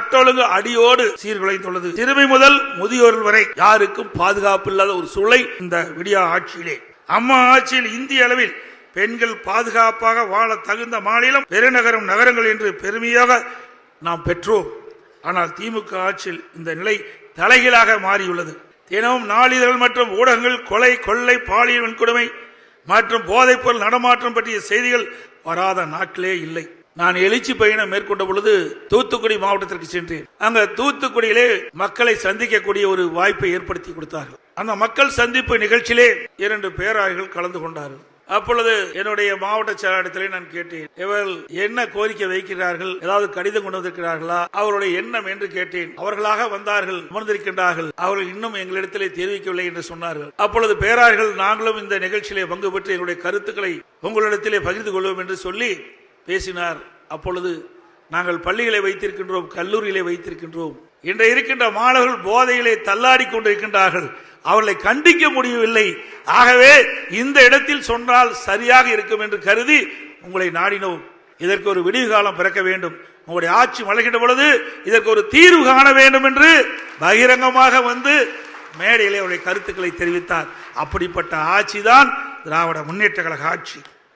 சட்ட ஒழுங்கு அடியோடு சீர்குலைந்துள்ளது. சிறுமி முதல் முதியோர்கள் வரை யாருக்கும் பாதுகாப்பு இல்லாத ஒரு சூழலை இந்த விடியா ஆட்சியிலே, அம்மா ஆட்சியில் இந்திய அளவில் பெண்கள் பாதுகாப்பாக வாழ தகுந்த மாநிலம் பெருநகரம் நகரங்கள் என்று பெருமையாக நாம் பெற்றோம். ஆனால் திமுக ஆட்சியில் இந்த நிலை தலைகீழாக மாறியுள்ளது. தினமும் நாளிதழ்கள் மற்றும் ஊடகங்கள் கொலை, கொள்ளை, பாலியல் வன்கொடுமை மற்றும் போதைப் பொருள் நடமாட்டம் பற்றிய செய்திகள் வராத நாட்களே இல்லை. நான் எழுச்சி பயணம் மேற்கொண்ட பொழுது தூத்துக்குடி மாவட்டத்திற்கு சென்றேன். அங்க தூத்துக்குடியிலே மக்களை சந்திக்கக்கூடிய ஒரு வாய்ப்பை ஏற்படுத்தி கொடுத்தார்கள். அந்த மக்கள் சந்திப்பு நிகழ்ச்சியிலே 2 பேராயர்கள் கலந்து கொண்டார்கள். அப்பொழுது என்னுடைய மாவட்ட செயலாளத்திலே நான் கேட்டேன், இவர்கள் என்ன கோரிக்கை வைக்கிறார்கள், ஏதாவது கடிதம் கொண்டு வந்திருக்கிறார்களா, அவருடைய எண்ணம் என்று கேட்டேன். அவர்களாக வந்தார்கள், அமர்ந்திருக்கின்றார்கள், அவர்கள் இன்னும் எங்களிடத்திலே தெரிவிக்கவில்லை என்று சொன்னார்கள். அப்பொழுது பேராயர்கள், நாங்களும் இந்த நிகழ்ச்சியிலே பங்கு பெற்று எங்களுடைய கருத்துக்களை உங்களிடத்திலே பகிர்ந்து கொள்வோம் என்று சொல்லி பேசினார். அப்பொழுது நாங்கள் பள்ளிகளை வைத்திருக்கின்றோம், கல்லூரிகளை வைத்திருக்கின்றோம். இன்றைய இருக்கின்ற மாணவர்கள் போதையிலே தள்ளாடி கொண்டிருக்கின்றார்கள், அவர்களை கண்டிக்க முடியவில்லை. ஆகவே இந்த இடத்தில் சொன்னால் சரியாக இருக்கும் என்று கருதி உங்களை நாடினோம். இதற்கு ஒரு விடிவு காலம் பிறக்க வேண்டும். உங்களுடைய ஆட்சி மலர்கின்ற பொழுது இதற்கு ஒரு தீர்வு காண வேண்டும் என்று பகிரங்கமாக வந்து மேடையிலே அவருடைய கருத்துக்களை தெரிவித்தார். அப்படிப்பட்ட ஆட்சிதான் திராவிட முன்னேற்ற கழக ஆட்சி.